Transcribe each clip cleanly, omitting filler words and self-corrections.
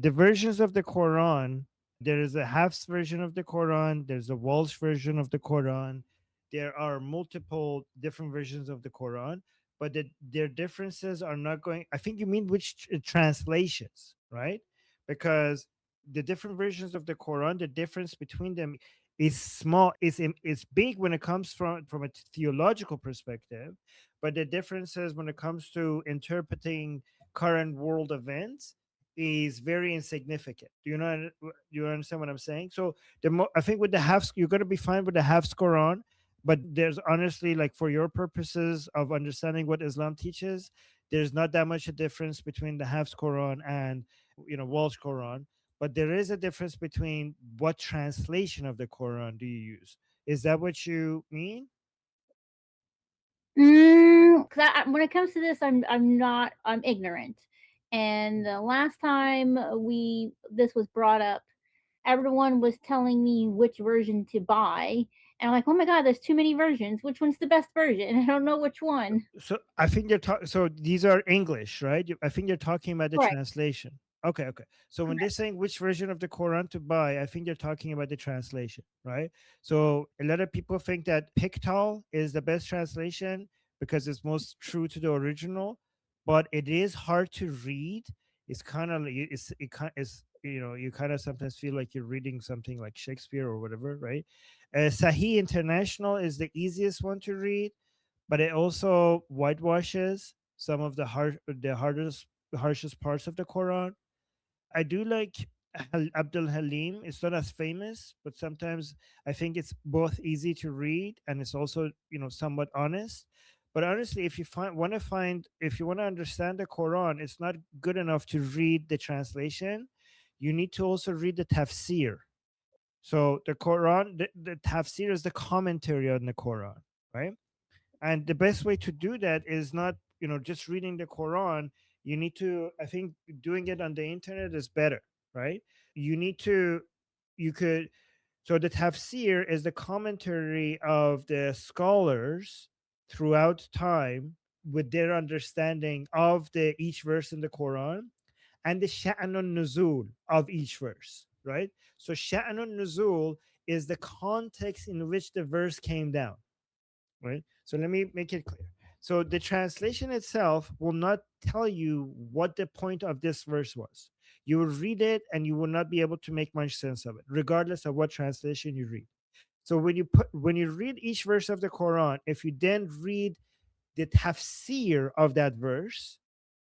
The versions of the Quran, there is a Hafs version of the Quran, there's a Walsh version of the Quran. There are multiple different versions of the Quran, but their differences are not going. I think you mean which translations, right? Because the different versions of the Quran, the difference between them is small, is big when it comes from a theological perspective, but the differences when it comes to interpreting current world events is very insignificant. Do you know? Do you understand what I'm saying? So I think with the half, you're going to be fine with the half Quran, but there's honestly, like, for your purposes of understanding what Islam teaches, there's not that much a difference between the half Quran and Walsh Quran. But there is a difference between what translation of the Quran do you use. Is that what you mean? Because when it comes to this, I'm ignorant. And the last time we this was brought up, everyone was telling me which version to buy, and I'm like, oh my god, there's too many versions. Which one's the best version? I don't know which one. So I think you're talking. So these are English, right? I think you're talking about the Correct. translation. Okay, okay. So when they're Correct. saying which version of the Quran to buy, I think they're talking about the translation, right? So a lot of people think that Pictal is the best translation because it's most true to the original, but it is hard to read. It's kind of it kind is you kind of sometimes feel like you're reading something like Shakespeare or whatever, right? Sahih International is the easiest one to read, but it also whitewashes some of the harshest parts of the Quran. I do like Abdul Halim. It's not as famous, but sometimes I think it's both easy to read and it's also somewhat honest. But honestly, if you if you want to understand the Quran, it's not good enough to read the translation. You need to also read the tafsir. So the Quran, the tafsir is the commentary on the Quran, right? And the best way to do that is not just reading the Quran. You need to, I think, doing it on the internet is better, right? You need to you could So the tafsir is the commentary of the scholars throughout time with their understanding of the each verse in the Quran and the sha'nun nuzul of each verse, right? So sha'nun nuzul is the context in which the verse came down, right? So let me make it clear. So the translation itself will not tell you what the point of this verse was. You will read it and you will not be able to make much sense of it, regardless of what translation you read. So when you read each verse of the Quran, if you then read the tafsir of that verse,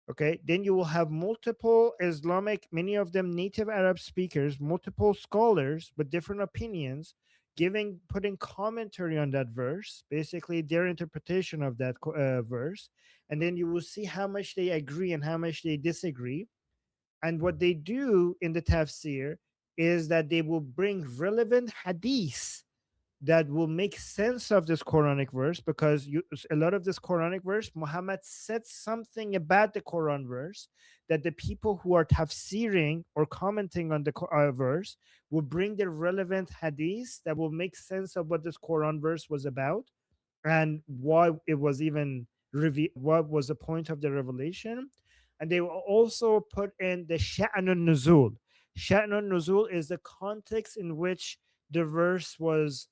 okay, then you will have multiple Islamic, many of them native Arab speakers, multiple scholars with different opinions, putting commentary on that verse, basically their interpretation of that verse, and then you will see how much they agree and how much they disagree. And what they do in the tafsir is that they will bring relevant hadiths that will make sense of this Quranic verse, because a lot of this Quranic verse, Muhammad said something about the Quran verse that the people who are tafsiring or commenting on the verse will bring the relevant hadiths that will make sense of what this Quran verse was about and why it was even what was the point of the revelation. And they will also put in the sha'nun nuzul. Sha'nun nuzul is the context in which the verse was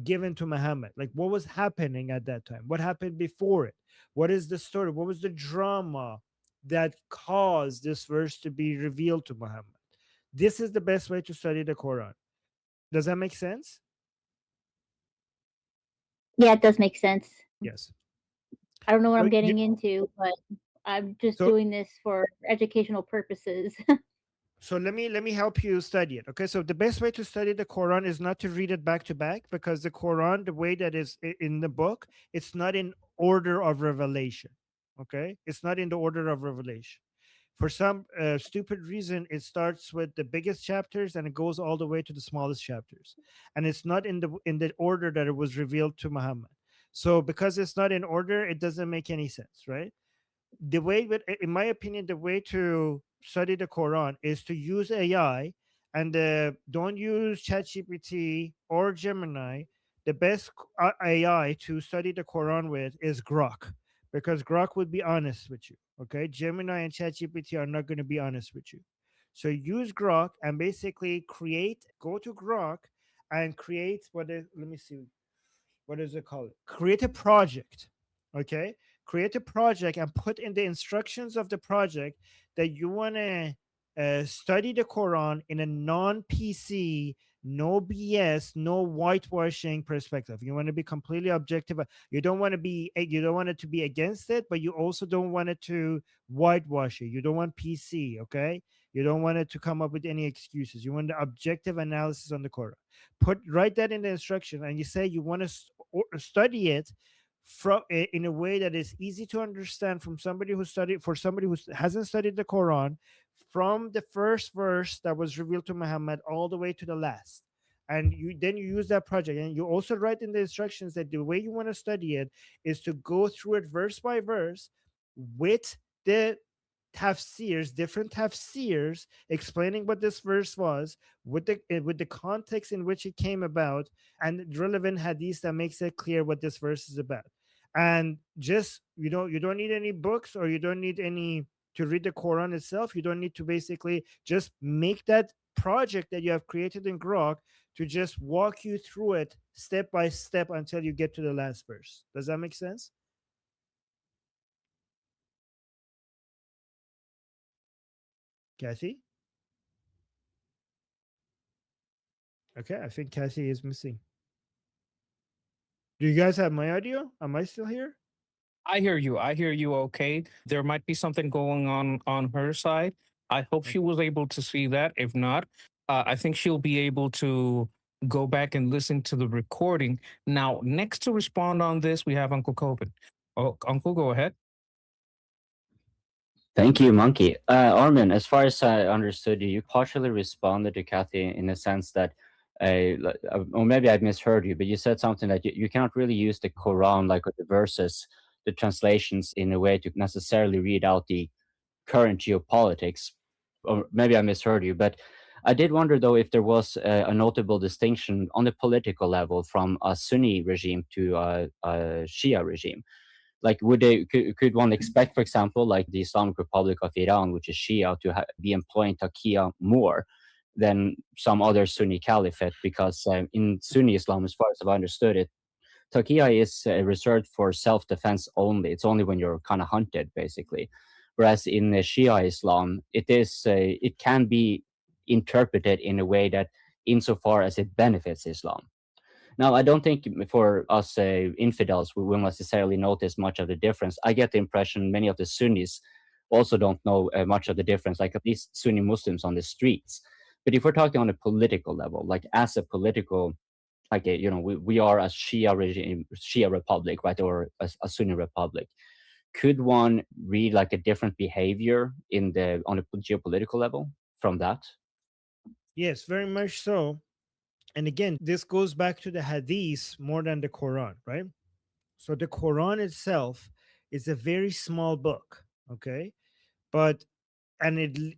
given to Muhammad. Like, what was happening at that time? What happened before it? What is the story? What was the drama that caused this verse to be revealed to Muhammad? This is the best way to study the Quran. Does that make sense? Yeah, it does make sense. Yes. I don't know what So I'm you, getting into, but I'm just so doing this for educational purposes. so let me help you study it. Okay, so the best way to study the Quran is not to read it back to back, because the Quran, the way that is in the book, it's not in order of revelation. Okay, it's not in the order of revelation. For some stupid reason, it starts with the biggest chapters and it goes all the way to the smallest chapters, and it's not in the order that it was revealed to Muhammad. So because it's not in order, it doesn't make any sense, right? The way, in my opinion, the way to study the Quran is to use AI, and don't use ChatGPT or Gemini. The best AI to study the Quran with is Grok, because Grok would be honest with you. Okay, Gemini and ChatGPT are not going to be honest with you. So use Grok and basically create, go to Grok and create what is, let me see, what does it call it? Create a project. Okay. Create a project and put in the instructions of the project that you want to study the Quran in a non PC, no BS, no whitewashing perspective. You want to be completely objective. You don't want to be, you don't want it to be against it, but you also don't want it to whitewash it. You don't want PC. Okay. You don't want it to come up with any excuses. You want the objective analysis on the Quran. Write that in the instruction, and you say you want to study it from in a way that is easy to understand from somebody who studied, for somebody who hasn't studied the Quran, from the first verse that was revealed to Muhammad all the way to the last. And you then you use that project, and you also write in the instructions that the way you want to study it is to go through it verse by verse with the tafsirs, different tafsirs explaining what this verse was, with the context in which it came about, and relevant hadith that makes it clear what this verse is about. And just, you don't need any books, or you don't need any to read the Quran itself. You don't need to basically just make that project that you have created in Grok to just walk you through it step by step until you get to the last verse. Does that make sense? Kathy? Okay, I think Kathy is missing. Do you guys have my audio? Am I still here? I hear you. I hear you okay. There might be something going on her side. I hope she was able to see that. If not, I think she'll be able to go back and listen to the recording. Now, next to respond on this, we have Uncle Coben. Oh, Uncle, go ahead. Thank you, Monkey. Armin, as far as I understood you, you partially responded to Kathy in a sense that, or maybe I misheard you, but you said something that you cannot really use the Quran, like with the verses, the translations, in a way to necessarily read out the current geopolitics. Or maybe I misheard you, but I did wonder though if there was a notable distinction on the political level from a Sunni regime to a Shia regime. Like, could one expect, for example, like the Islamic Republic of Iran, which is Shia, to be employing Taqiyya more than some other Sunni caliphate? Because in Sunni Islam, as far as I've understood it, Taqiyya is reserved for self-defense only. It's only when you're kind of hunted, basically. Whereas in Shia Islam, it can be interpreted in a way that, insofar as it benefits Islam. Now, I don't think for us infidels, we will necessarily notice much of the difference. I get the impression many of the Sunnis also don't know much of the difference, like at least Sunni Muslims on the streets. But if we're talking on a political level, like as a political, like we are a Shia regime, Shia republic, right, or a Sunni republic. Could one read like a different behavior on a geopolitical level from that? Yes, very much so. And again, this goes back to the hadith more than the Quran, right? So the Quran itself is a very small book, okay? But and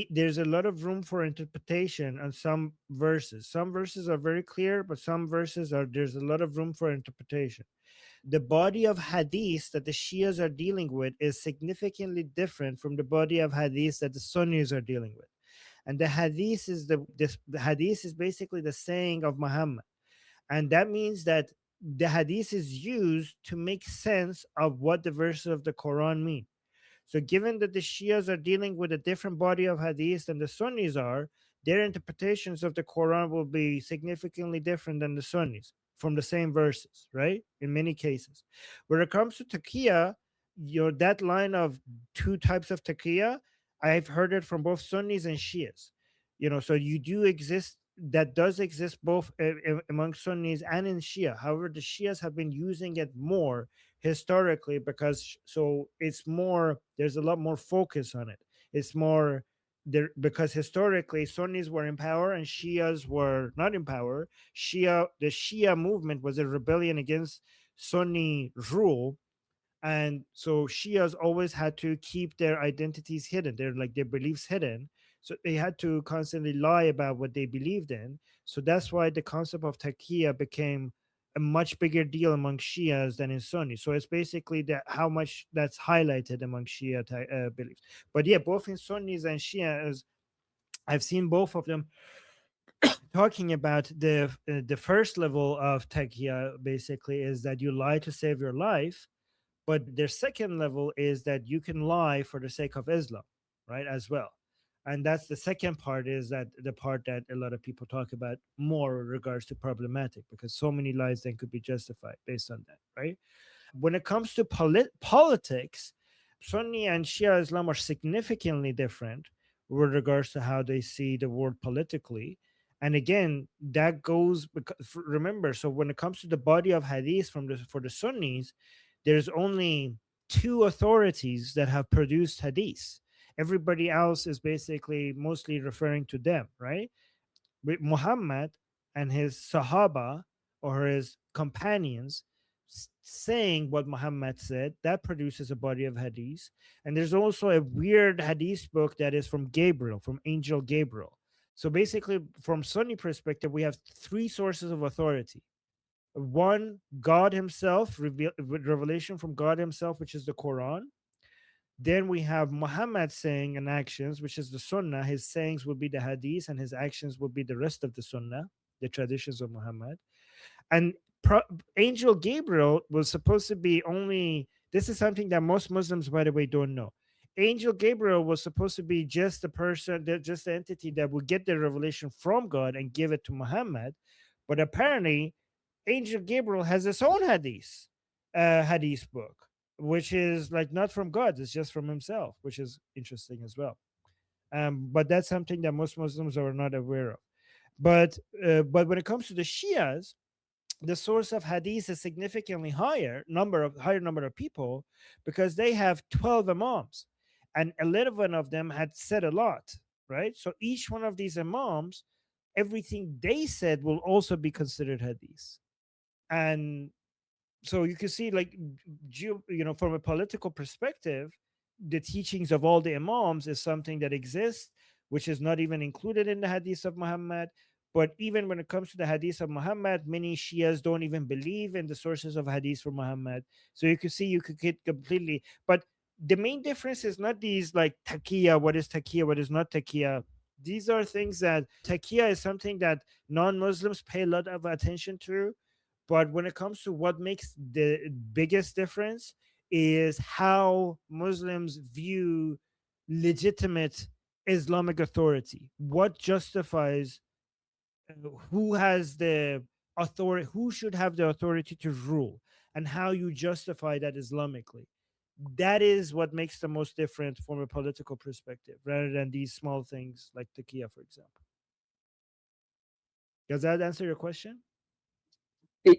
there's a lot of room for interpretation on some verses. Some verses are very clear, but some verses are, there's a lot of room for interpretation. The body of hadith that the Shias are dealing with is significantly different from the body of hadith that the Sunnis are dealing with. And the hadith is the hadith is basically the saying of Muhammad, and that means that the hadith is used to make sense of what the verses of the Quran mean. So, given that the Shias are dealing with a different body of hadith than the Sunnis are, their interpretations of the Quran will be significantly different than the Sunnis from the same verses, right? In many cases. When it comes to Taqiyya, that line of two types of Taqiyya, I've heard it from both Sunnis and Shias. So you do exist, that does exist both among Sunnis and in Shia. However, the Shias have been using it more historically, because so it's more, there's a lot more focus on it. It's more there because historically Sunnis were in power and Shias were not in power. The Shia movement was a rebellion against Sunni rule, and so Shias always had to keep their identities hidden, their beliefs hidden. So they had to constantly lie about what they believed in. So that's why the concept of Taqiyya became a much bigger deal among Shias than in Sunni. So it's basically that how much that's highlighted among Shia beliefs. But yeah, both in Sunnis and Shias, I've seen both of them talking about the first level of taqiyya basically is that you lie to save your life, but their second level is that you can lie for the sake of Islam, right, as well. And that's the second part, is that the part that a lot of people talk about more in regards to problematic, because so many lies then could be justified based on that, right? When it comes to politics, Sunni and Shia Islam are significantly different with regards to how they see the world politically. And again, that goes because remember, so when it comes to the body of hadith for the Sunnis, there's only two authorities that have produced hadith. Everybody else is basically mostly referring to them, right? With Muhammad and his Sahaba or his companions saying what Muhammad said, that produces a body of hadith. And there's also a weird hadith book that is from Gabriel, from Angel Gabriel. So basically, from Sunni perspective, we have three sources of authority. One, God Himself, revelation from God Himself, which is the Quran. Then we have Muhammad saying and actions, which is the Sunnah. His sayings will be the Hadith, and his actions will be the rest of the Sunnah, the traditions of Muhammad. And pro- Angel Gabriel was supposed to be only. This is something that most Muslims, by the way, don't know. Angel Gabriel was supposed to be just the person, just the entity that would get the revelation from God and give it to Muhammad. But apparently, Angel Gabriel has his own hadith book, which is like not from God; it's just from himself, which is interesting as well. But that's something that most Muslims are not aware of. But when it comes to the Shias, the source of hadith is significantly higher number of people, because they have 12 imams, and 11 of them had said a lot, right? So each one of these imams, everything they said will also be considered hadith. And so you can see, like, from a political perspective, the teachings of all the imams is something that exists, which is not even included in the hadith of Muhammad. But even when it comes to the hadith of Muhammad, many Shias don't even believe in the sources of hadith from Muhammad. So you can see, you could get completely. But the main difference is not these, like, taqiyya, what is taqiyya, what is not taqiyya. These are things that taqiyya is something that non-Muslims pay a lot of attention to. But when it comes to what makes the biggest difference, is how Muslims view legitimate Islamic authority. What justifies, who has the authority, who should have the authority to rule, and how you justify that Islamically. That is what makes the most different from a political perspective, rather than these small things like Taqiyya, for example. Does that answer your question?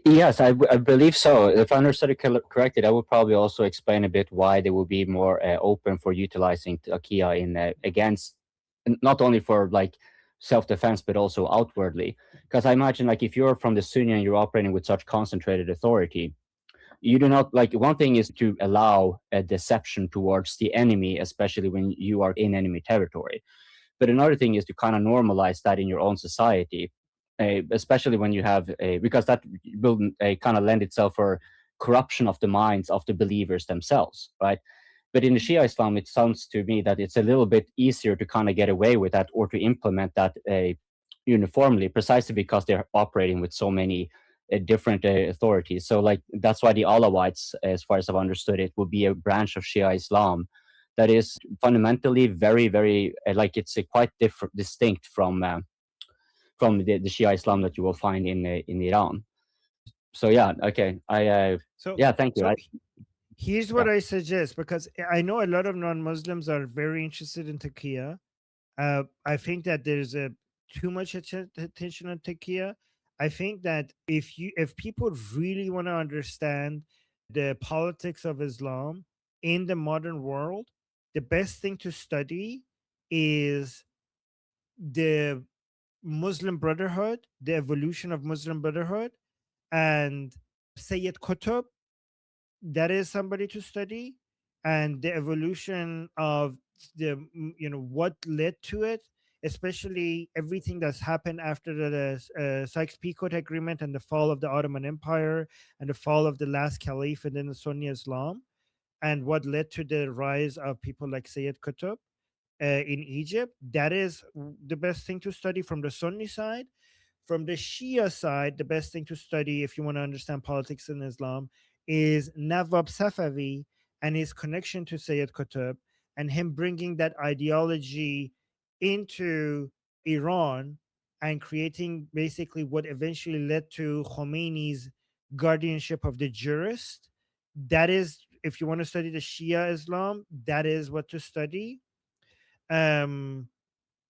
Yes, I believe so. If I understood it correctly, that would probably also explain a bit why they would be more open for utilizing Taqiyya in against, not only for like self-defense, but also outwardly. Because I imagine, like, if you're from the Sunni and you're operating with such concentrated authority, you do not, like, one thing is to allow a deception towards the enemy, especially when you are in enemy territory. But another thing is to kind of normalize that in your own society, especially when you have a, because that will kind of lend itself for corruption of the minds of the believers themselves, right? But in the Shia Islam, it sounds to me that it's a little bit easier to kind of get away with that, or to implement that uniformly, precisely because they're operating with so many different authorities. So, like, that's why the Alawites, as far as I've understood it, will be a branch of Shia Islam that is fundamentally very, very like, it's quite different, distinct from the Shia Islam that you will find in Iran. So yeah, okay, So, yeah, thank you. here's what Yeah. I suggest, because I know a lot of non-Muslims are very interested in Taqiyya. I think that there's a too much attention on Taqiyya. I think that if people really want to understand the politics of Islam in the modern world, the best thing to study is the Muslim Brotherhood, the evolution of Muslim Brotherhood, and Sayyid Qutb. That is somebody to study, and the evolution of what led to it, especially everything that's happened after the Sykes-Picot agreement and the fall of the Ottoman Empire and the fall of the last caliph and then the Sunni Islam, and what led to the rise of people like Sayyid Qutb. in Egypt. That is the best thing to study from the Sunni side. From the Shia side, the best thing to study if you want to understand politics in Islam is Nawab Safavi and his connection to Sayyid Qutb, and him bringing that ideology into Iran and creating basically what eventually led to Khomeini's guardianship of the jurist. That is, if you want to study the Shia Islam, that is what to study. Um,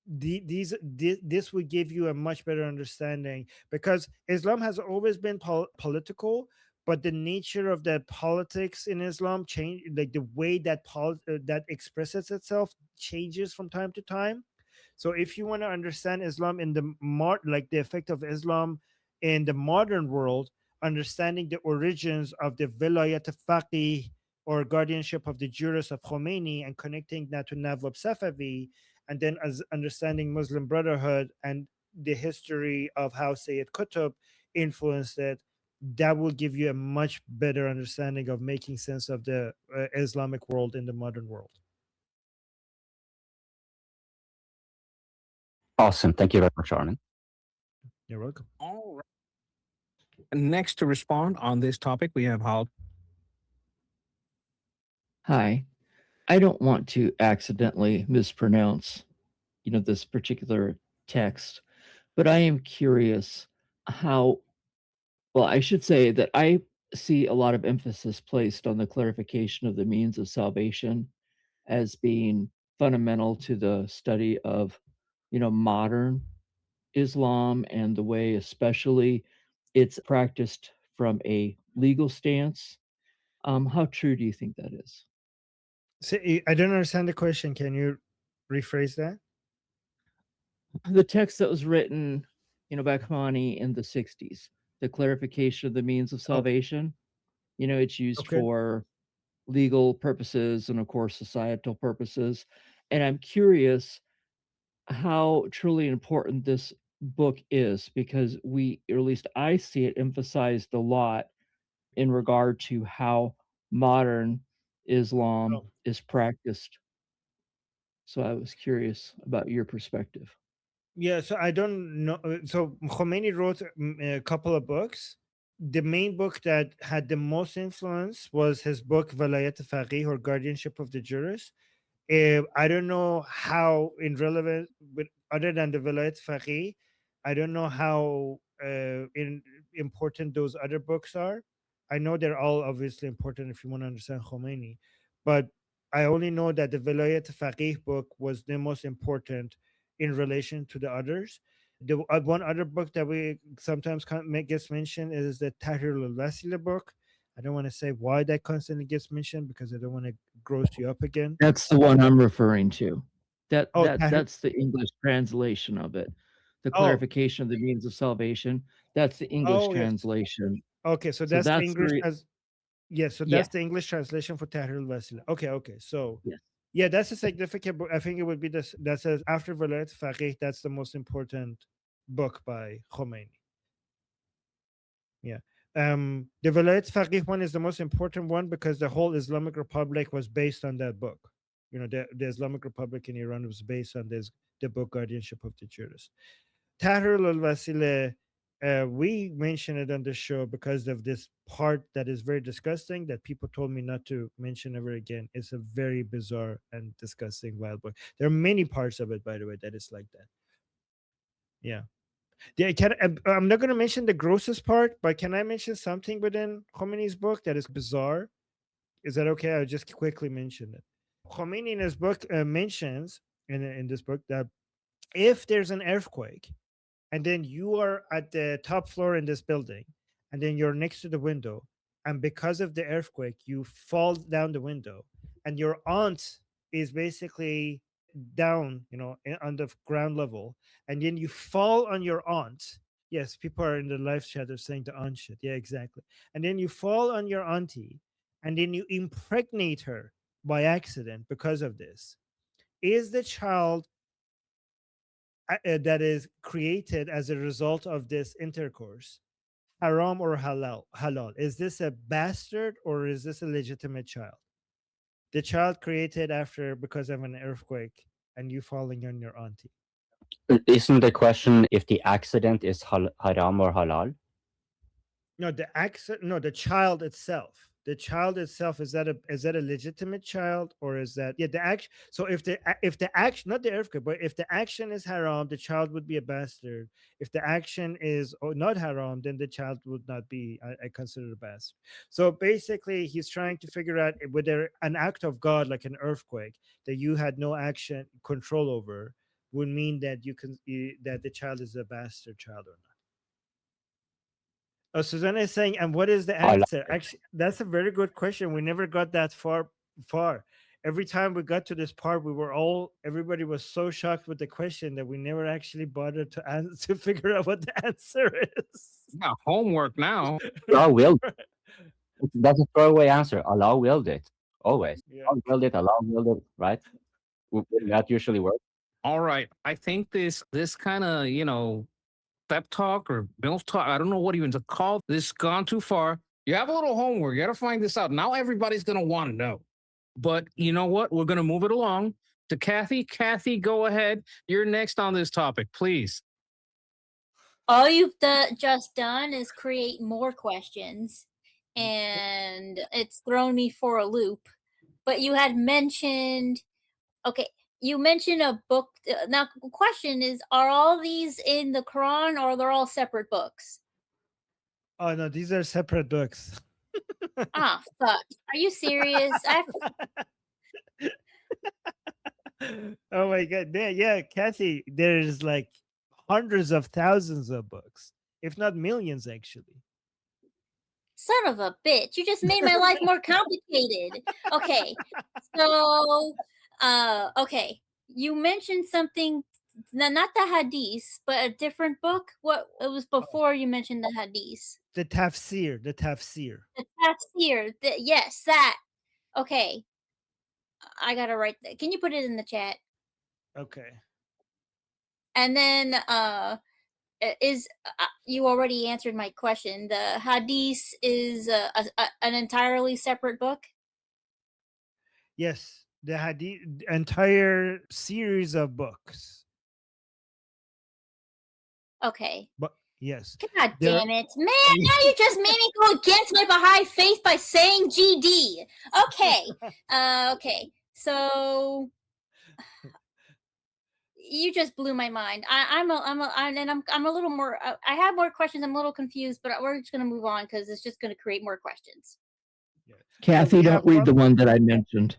this would give you a much better understanding, because Islam has always been political, but the nature of the politics in Islam change, like the way that that expresses itself changes from time to time. So if you want to understand Islam in the like the effect of Islam in the modern world, understanding the origins of the vilayat faqih, or guardianship of the jurist of Khomeini, and connecting that to Nawab Safavi, and then as understanding Muslim Brotherhood and the history of how Sayyid Qutb influenced it, that will give you a much better understanding of making sense of the Islamic world in the modern world. Awesome. Thank you very much, Armin. You're welcome. All right. Next to respond on this topic, we have Hal. Hi. I don't want to accidentally mispronounce, this particular text, but I am curious how, well, I should say that I see a lot of emphasis placed on the clarification of the means of salvation as being fundamental to the study of, modern Islam and the way, especially, it's practiced from a legal stance. How true do you think that is? So, I don't understand the question. Can you rephrase that? The text that was written, by Khomeini in the 60s, the clarification of the means of Oh, salvation, it's used okay. for legal purposes and, of course, societal purposes. And I'm curious how truly important this book is, because we, or at least I see it emphasized a lot in regard to how modern Islam Oh. is practiced. So I was curious about your perspective. Yeah, so I don't know. So Khomeini wrote a couple of books. The main book that had the most influence was his book Valayat Faqih, or Guardianship of the Jurist. I don't know how irrelevant, but other than the Velayat Faqih, I don't know how important those other books are. I know they're all obviously important if you want to understand Khomeini, but I only know that the Velayat Faqih book was the most important in relation to the others. The one other book that we sometimes gets mentioned is the Tahrir al-Wasila book. I don't want to say why that constantly gets mentioned, because I don't want to gross you up again. That's the one I'm referring to. Oh, Tahrir. That's the English translation of it. The Oh, clarification of the means of salvation. That's the English oh yes. translation. Okay, so So that's the that's English the as yes, so yeah, that's the English translation for Tahrir al-Wasila. Okay, okay. So yes. yeah, that's a significant book. I think it would be this that says after Velayat Faqih, that's the most important book by Khomeini. Yeah. The Velayat Faqih one is the most important one because the whole Islamic Republic was based on that book. You know, the Islamic Republic in Iran was based on this the book Guardianship of the Jurist. Tahrir al-Wasila, we mentioned it on the show because of this part that is very disgusting that people told me not to mention ever again. It's a very bizarre and disgusting wild book. There are many parts of it, by the way, that is like that. Yeah. Yeah, I'm not going to mention the grossest part, but can I mention something within Khomeini's book that is bizarre? Is that okay? I'll just quickly mention it. Khomeini in his book mentions in this book that if there's an earthquake, and then you are at the top floor in this building, and then you're next to the window, and because of the earthquake you fall down the window, and your aunt is basically down, you know, on the ground level, and then you fall on your aunt. Yes, people are in the live chat, they're saying the aunt shit. Yeah, exactly. And then you fall on your auntie, and then you impregnate her by accident because of this. Is the child that is created as a result of this intercourse haram or halal? Is this a bastard or is this a legitimate child? The child created after because of an earthquake, and you falling on your auntie. Isn't the question if the accident is haram or halal? No, the child itself. The child itself, is that a legitimate child, or is that, yeah, the action? So if the action, not the earthquake, but if the action is haram, the child would be a bastard. If the action is not haram, then the child would not be, I consider, a bastard. So basically, he's trying to figure out whether an act of God, like an earthquake, that you had no action control over, would mean that that the child is a bastard child or not. Oh, Susanna is saying, and what is the Halal. answer? Actually, that's a very good question. We never got that far. Every time we got to this part, everybody was so shocked with the question that we never actually bothered to to figure out what the answer is. Got homework now. Allah willed it. That's a throwaway answer. Allah willed it. Always. Yeah. Allah willed it, Allah willed it, right? Wouldn't that usually work? All right. I think this kind of, pep talk or MILF talk, I don't know what even to call this, gone too far. You have a little homework. You got to find this out. Now everybody's going to want to know. But you know what? We're going to move it along to Kathy. Kathy, go ahead. You're next on this topic, please. All you've just done is create more questions, and it's thrown me for a loop. But you had mentioned, okay, you mentioned a book. Now, the question is, are all these in the Quran, or they're all separate books? Oh no, these are separate books. Ah, fuck. Are you serious? Oh my god. Yeah, Kathy, there's like hundreds of thousands of books, if not millions, actually. Son of a bitch. You just made my life more complicated. Okay. So, okay. You mentioned something, not the hadith, but a different book. What it was before you mentioned the hadith. The tafsir. The tafsir. Yes, that. Okay. I gotta write that. Can you put it in the chat? Okay. And then, you already answered my question. The hadith is an entirely separate book. Yes, the hadith, entire series of books. Okay. But yes. God damn it, man! Now you just made me go against my Baha'i faith by saying GD. Okay. Okay. So you just blew my mind. I'm a little more. I have more questions. I'm a little confused, but we're just gonna move on because it's just gonna create more questions. Yeah. Kathy, don't read the one that I mentioned.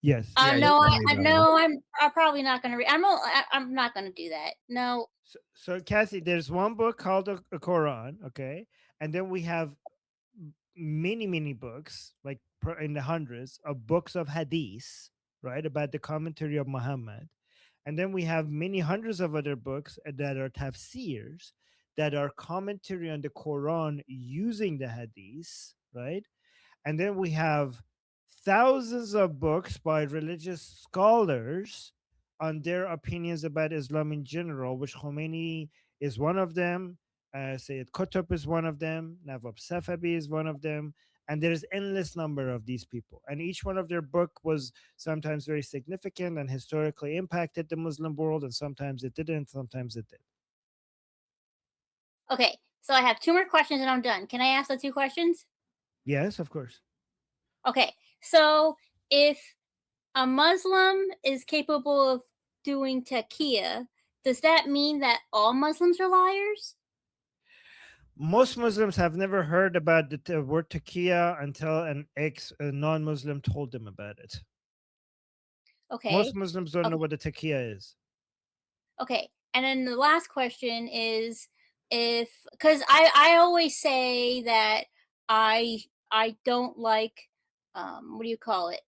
Yes. No, I'm probably not gonna read. I'm not gonna do that. No. So Kathy, there's one book called the Quran, okay, and then we have many books, like in the hundreds of books of hadith, right, about the commentary of Muhammad. And then we have many hundreds of other books that are tafsirs, that are commentary on the Quran using the hadith, right? And then we have thousands of books by religious scholars on their opinions about Islam in general, which Khomeini is one of them, Sayyid Qutb is one of them, Nawab Safavi is one of them, and there's endless number of these people, and each one of their book was sometimes very significant and historically impacted the Muslim world, and sometimes it didn't, sometimes it did. Okay, so I have two more questions and I'm done. Can I ask the two questions? Yes, of course. Okay, so if a Muslim is capable of doing taqiyya, does that mean that all Muslims are liars? Most Muslims have never heard about the word taqiyya until a non-Muslim told them about it. Okay. Most Muslims don't know what the taqiyya is. Okay, and then the last question is, because I always say that I don't like what do you call it,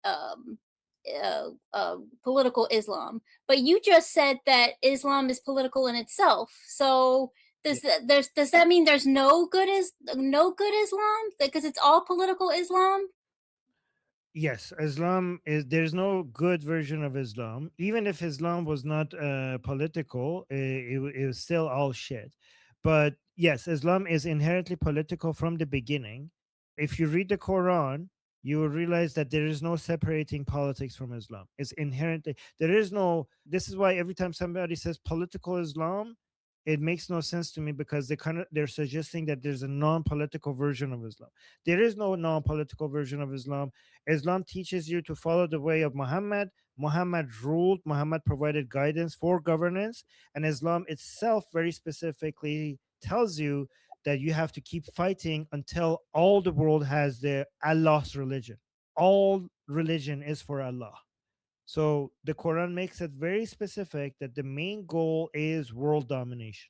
political Islam, but you just said that Islam is political in itself. So does that mean there's no good Islam because it's all political Islam? Yes, there's no good version of Islam. Even if Islam was not political, it was still all shit. But yes, Islam is inherently political from the beginning. If you read the Quran, you will realize that there is no separating politics from Islam. It's inherently, there is no, this is why every time somebody says political Islam, it makes no sense to me, because they're suggesting that there's a non-political version of Islam. There is no non-political version of Islam. Islam teaches you to follow the way of Muhammad. Muhammad ruled, Muhammad provided guidance for governance, and Islam itself very specifically tells you that you have to keep fighting until all the world has the Allah's religion. All religion is for Allah. So the Quran makes it very specific that the main goal is world domination.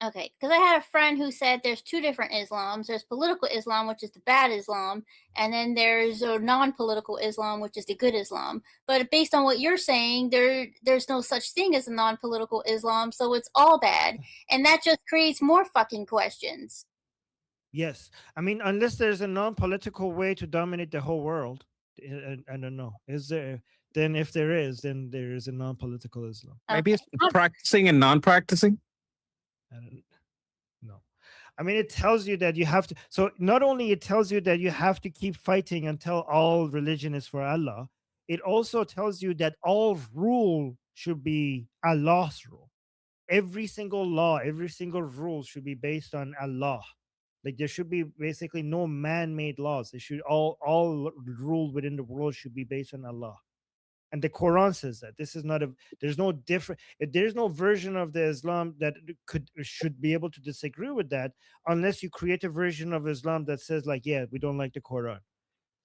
Okay, because I had a friend who said there's two different Islams. There's political Islam, which is the bad Islam, and then there's a non-political Islam, which is the good Islam. But based on what you're saying, there's no such thing as a non-political Islam, so it's all bad, and that just creates more fucking questions. Yes, I mean, unless there's a non-political way to dominate the whole world, I don't know. Is there? Then if there is, then there is a non-political Islam. Maybe Okay. it's practicing and non-practicing. I don't know. I mean, it tells you that you have to. So not only it tells you that you have to keep fighting until all religion is for Allah, it also tells you that all rule should be Allah's rule. Every single law, every single rule should be based on Allah. Like there should be basically no man-made laws. It should all rule within the world should be based on Allah. And the Quran says that this is not a, there's no different, there's no version of the Islam that should be able to disagree with that, unless you create a version of Islam that says like, yeah, we don't like the Quran.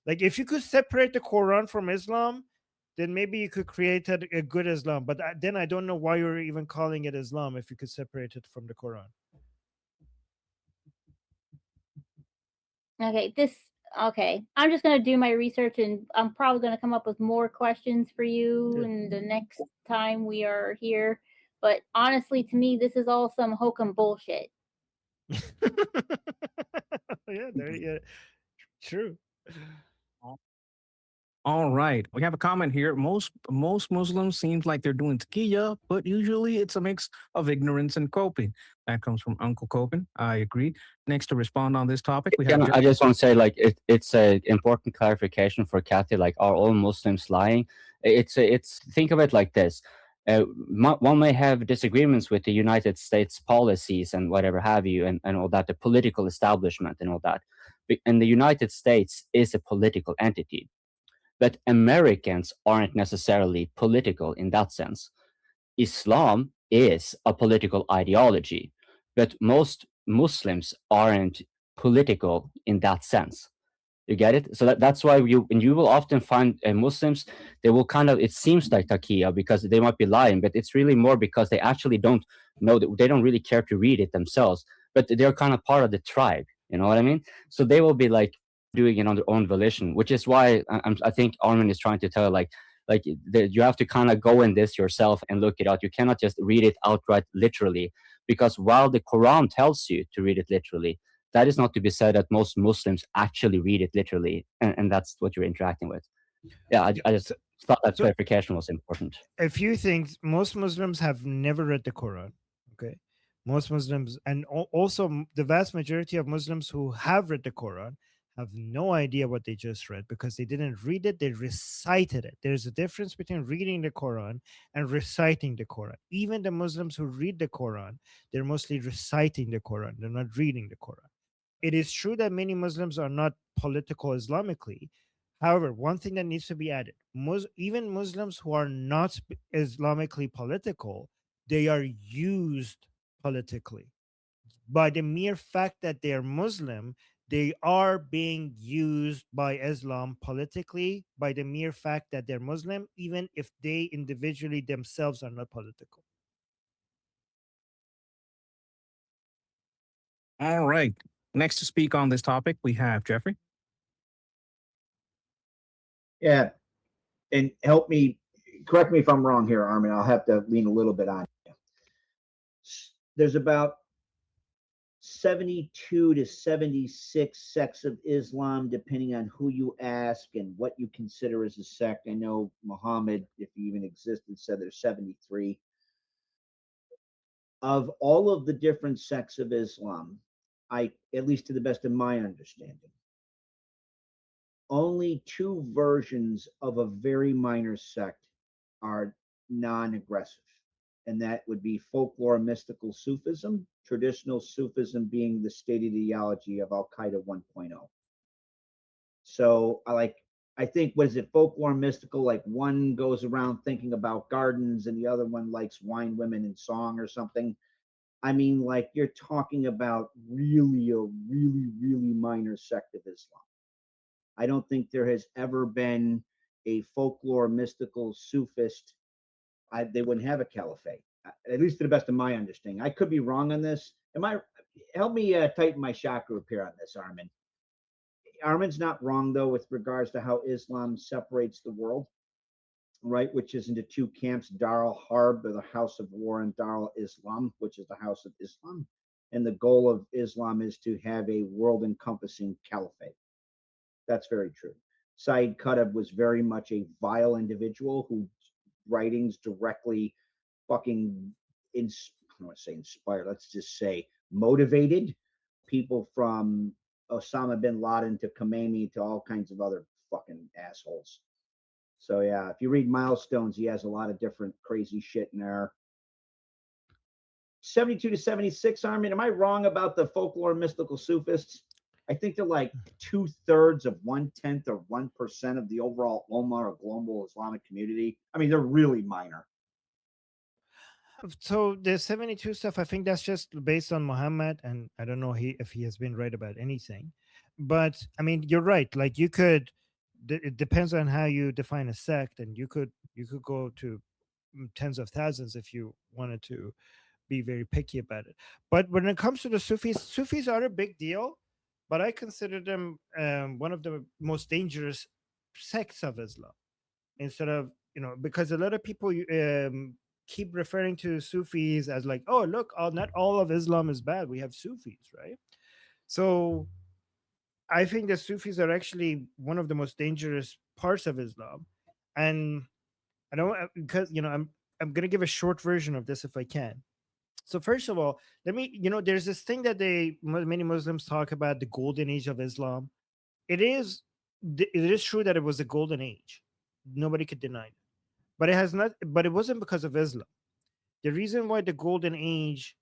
Like if you could separate the Quran from Islam, then maybe you could create a good Islam. But then I don't know why you're even calling it Islam if you could separate it from the Quran. Okay, I'm just gonna do my research, and I'm probably gonna come up with more questions for you in the next time we are here. But honestly, to me, this is all some hokum bullshit. Yeah, true. All right, we have a comment here. Most Muslims seems like they're doing taqiyya, but usually it's a mix of ignorance and coping. That comes from Uncle Coping. I agree. Next to respond on this topic, we have. I just want to say, like, it's a important clarification for Kathy. Like, are all Muslims lying? It's think of it like this. One may have disagreements with the United States policies and whatever have you, and all that, the political establishment and all that. And the United States is a political entity. But Americans aren't necessarily political in that sense. Islam is a political ideology, but most Muslims aren't political in that sense. You get it? So that's why you will often find Muslims, they will kind of, it seems like Taqiyya because they might be lying, but it's really more because they actually don't know, that they don't really care to read it themselves, but they're kind of part of the tribe. You know what I mean? So they will be like doing it on their own volition, which is why I think Armin is trying to tell, like you have to kind of go in this yourself and look it out. You cannot just read it outright literally, because while the Quran tells you to read it literally, that is not to be said that most Muslims actually read it literally, and that's what you're interacting with. Yeah, I just thought that clarification was important. A few things. Most Muslims have never read the Quran. Okay, most Muslims, and also the vast majority of Muslims who have read the Quran have no idea what they just read, because they didn't read it, they recited it. There's a difference between reading the Quran and reciting the Quran. Even the Muslims who read the Quran, they're mostly reciting the Quran, they're not reading the Quran. It is true that many Muslims are not political Islamically. However, one thing that needs to be added, even Muslims who are not Islamically political, they are used politically. By the mere fact that they are Muslim, they are being used by Islam politically by the mere fact that they're Muslim, even if they individually themselves are not political. All right. Next to speak on this topic, we have Jeffrey. Yeah, and help me, correct me if I'm wrong here, Armin. I'll have to lean a little bit on you. There's about 72 to 76 sects of Islam, depending on who you ask and what you consider as a sect. I know Muhammad, if he even existed, said there's 73. Of all of the different sects of Islam, at least to the best of my understanding, only two versions of a very minor sect are non-aggressive, and that would be folklore mystical Sufism, traditional Sufism being the stated ideology of Al Qaeda 1.0. So I think, what is it, folklore mystical, like one goes around thinking about gardens and the other one likes wine, women, and song or something. I mean, like, you're talking about really a really minor sect of Islam. I don't think there has ever been a folklore mystical Sufist. They wouldn't have a caliphate, at least to the best of my understanding. I could be wrong on this. Help me tighten my chakra up here on this, Armin. Armin's not wrong, though, with regards to how Islam separates the world, right? Which is into two camps: Dar al Harb, or the House of War, and Dar al Islam, which is the House of Islam. And the goal of Islam is to have a world encompassing caliphate. That's very true. Said Qutb was very much a vile individual whose writings directly fucking, I don't want to say inspired, let's just say motivated people, from Osama bin Laden to Khomeini to all kinds of other fucking assholes. So yeah, if you read Milestones, he has a lot of different crazy shit in there. 72 to 76, Armin, am I wrong about the folklore mystical Sufists? I think they're like 2/3 of 1/10 or 1% of the overall Ummah or global Islamic community. I mean, they're really minor. So the 72 stuff, I think that's just based on Muhammad, and I don't know if he has been right about anything. But I mean, you're right. Like, you could, it depends on how you define a sect, and you could go to tens of thousands if you wanted to be very picky about it. But when it comes to the Sufis are a big deal, but I consider them one of the most dangerous sects of Islam. Instead of, because a lot of people keep referring to Sufis as like, oh, look, not all of Islam is bad. We have Sufis, right? So I think the Sufis are actually one of the most dangerous parts of Islam, and I don't, because I'm gonna give a short version of this if I can. So first of all, let me, there's this thing that many Muslims talk about, the golden age of Islam. It is true that it was a golden age. Nobody could deny it. But it wasn't because of Islam. The reason why the golden age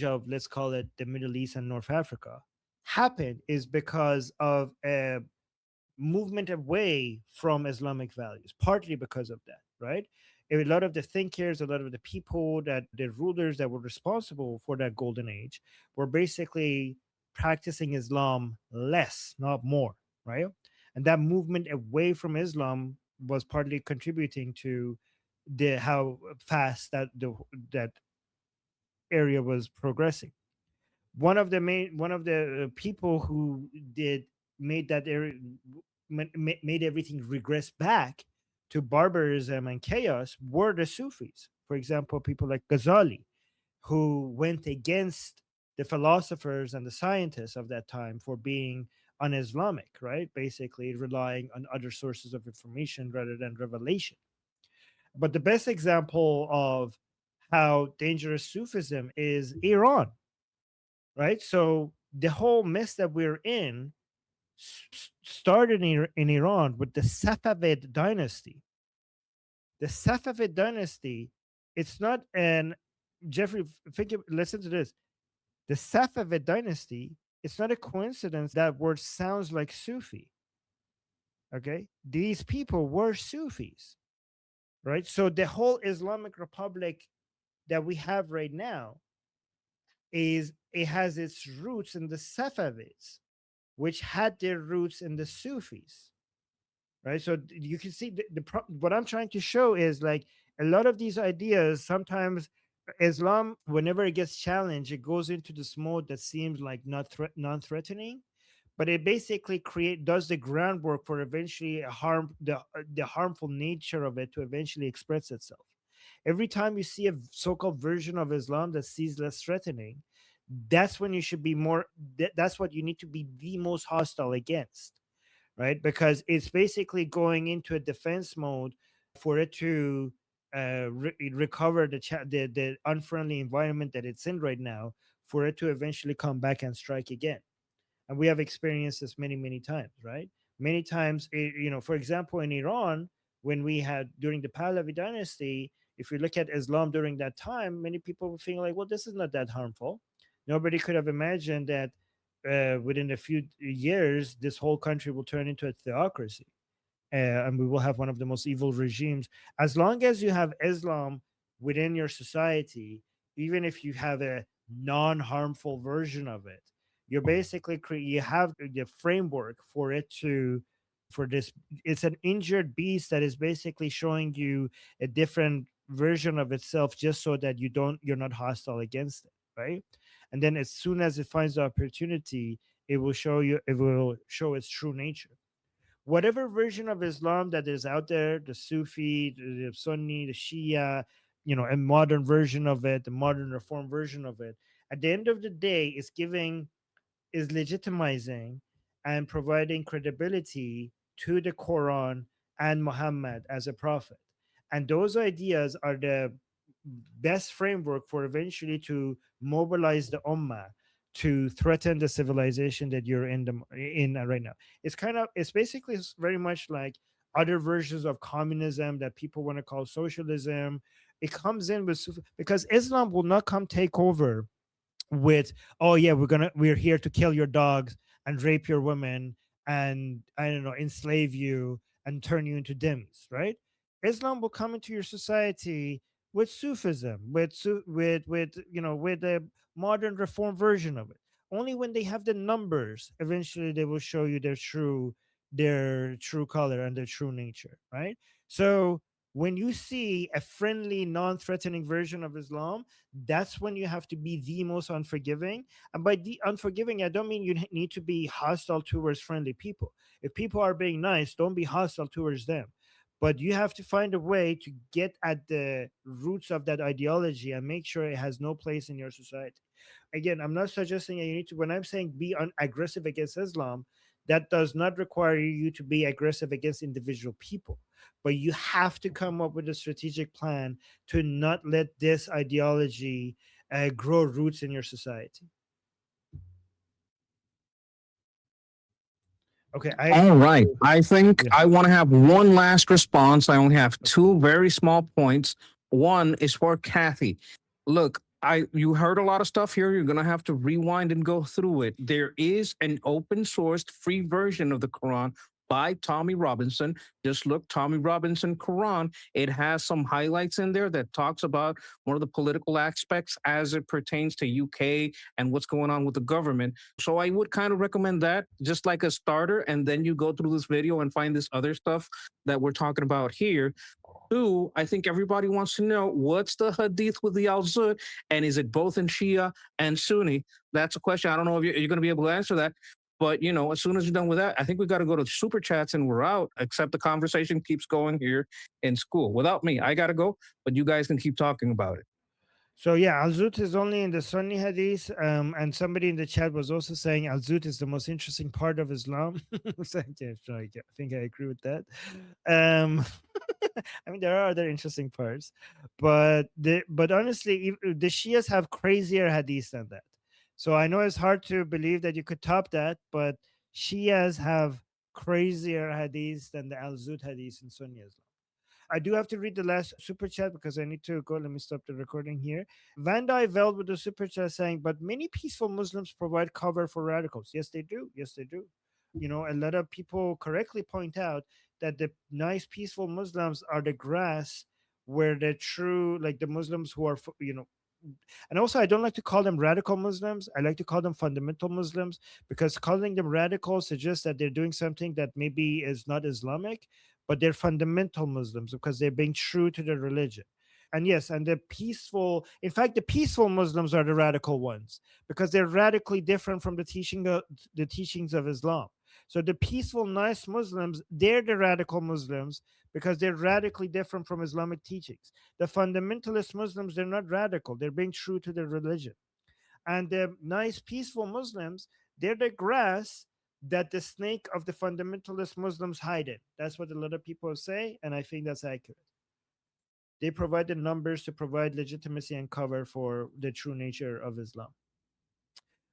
of, let's call it, the Middle East and North Africa happened is because of a movement away from Islamic values, partly because of that, right? A lot of the thinkers, a lot of the people, that the rulers that were responsible for that golden age, were basically practicing Islam less, not more, right? And that movement away from Islam was partly contributing to the how fast that area was progressing. One of the people who did made that area made everything regress back to barbarism and chaos were the Sufis. For example, people like Ghazali, who went against the philosophers and the scientists of that time for being un-Islamic, right? Basically relying on other sources of information rather than revelation. But the best example of how dangerous Sufism is Iran, right? So the whole mess that we're in started in Iran with the Safavid dynasty. The Safavid dynasty, it's not an Jeffrey. Listen to this. The Safavid dynasty. It's not a coincidence that word sounds like Sufi. Okay, these people were Sufis, right? So the whole Islamic Republic that we have right now it has its roots in the Safavids, which had their roots in the Sufis, right? So you can see what I'm trying to show is, like, a lot of these ideas, sometimes Islam, whenever it gets challenged, it goes into this mode that seems like non-threatening, but it basically does the groundwork for eventually the harmful nature of it to eventually express itself. Every time you see a so-called version of Islam that sees less threatening, that's when you should be more. That's what you need to be the most hostile against, right? Because it's basically going into a defense mode for it to recover the unfriendly environment that it's in right now, for it to eventually come back and strike again. And we have experienced this many times, right? Many times, for example, in Iran, when we had during the Pahlavi dynasty, if you look at Islam during that time, many people were thinking like, well, this is not that harmful. Nobody could have imagined that within a few years, this whole country will turn into a theocracy, and we will have one of the most evil regimes. As long as you have Islam within your society, even if you have a non-harmful version of it, you're basically you have the framework for it to for this. It's an injured beast that is basically showing you a different version of itself, just so that you're not hostile against it, right? And then as soon as it finds the opportunity, it will show its true nature. Whatever version of Islam that is out there, the Sufi, the Sunni, the Shia, a modern version of it, the modern reform version of it, at the end of the day, is legitimizing and providing credibility to the Quran and Muhammad as a prophet. And those ideas are the best framework for eventually to mobilize the ummah to threaten the civilization that you're in right now. It's basically very much like other versions of communism that people want to call socialism. It comes in with because Islam will not come take over with, oh yeah, we're here to kill your dogs and rape your women and, I don't know, enslave you and turn you into dhimmis, right? Islam will come into your society with Sufism, with a modern reform version of it. Only when they have the numbers, eventually they will show you their true color and their true nature, right? So when you see a friendly, non-threatening version of Islam, that's when you have to be the most unforgiving. And by the unforgiving, I don't mean you need to be hostile towards friendly people. If people are being nice, don't be hostile towards them. But you have to find a way to get at the roots of that ideology and make sure it has no place in your society. Again, I'm not suggesting that you need to, when I'm saying be aggressive against Islam, that does not require you to be aggressive against individual people. But you have to come up with a strategic plan to not let this ideology grow roots in your society. Okay, I All agree. right. I think Yeah. I want to have one last response. I only have two very small points. One is for Kathy. Look, you heard a lot of stuff here. You're gonna have to rewind and go through it. There is an open sourced free version of the Quran by Tommy Robinson. Just look Tommy Robinson Quran. It has some highlights in there that talks about one of the political aspects as it pertains to UK and what's going on with the government. So I would kind of recommend that just like a starter, and then you go through this video and find this other stuff that we're talking about here. Two, I think everybody wants to know what's the hadith with the Al Zud, and is it both in Shia and Sunni? That's a question. I don't know if you're going to be able to answer that. But as soon as you're done with that, I think we got to go to super chats and we're out. Except the conversation keeps going here in school. Without me, I got to go. But you guys can keep talking about it. So yeah, Al-Zut is only in the Sunni hadith, and somebody in the chat was also saying Al-Zut is the most interesting part of Islam. So, yeah, sure, I think I agree with that. Um, I mean, there are other interesting parts, but honestly, the Shias have crazier hadiths than that. So I know it's hard to believe that you could top that, but Shias have crazier hadiths than the Al-Zut hadiths in Sunni Islam. I do have to read the last super chat because I need to go. Let me stop the recording here. Van Veld with the super chat saying, but many peaceful Muslims provide cover for radicals. Yes, they do. Yes, they do. A lot of people correctly point out that the nice, peaceful Muslims are the grass where the true, like the Muslims who are, and also I don't like to call them radical Muslims. I like to call them fundamental Muslims because calling them radical suggests that they're doing something that maybe is not Islamic, but they're fundamental Muslims because they're being true to their religion. And yes, and in fact, the peaceful Muslims are the radical ones because they're radically different from the teachings of Islam. So the peaceful, nice Muslims, they're the radical Muslims because they're radically different from Islamic teachings. The fundamentalist Muslims, they're not radical, they're being true to their religion. And the nice, peaceful Muslims, they're the grass that the snake of the fundamentalist Muslims hide in. That's what a lot of people say, and I think that's accurate. They provide the numbers to provide legitimacy and cover for the true nature of Islam.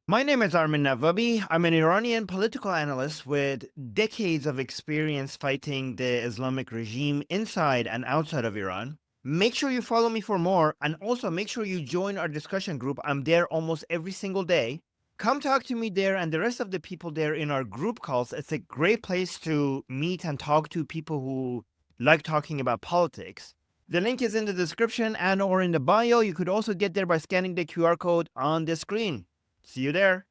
My name is Armin Navabi. I'm an Iranian political analyst with decades of experience fighting the Islamic regime inside and outside of Iran. Make sure you follow me for more, and also make sure you join our discussion group. I'm there almost every single day. Come talk to me there and the rest of the people there in our group calls. It's a great place to meet and talk to people who like talking about politics. The link is in the description and or in the bio. You could also get there by scanning the QR code on the screen. See you there.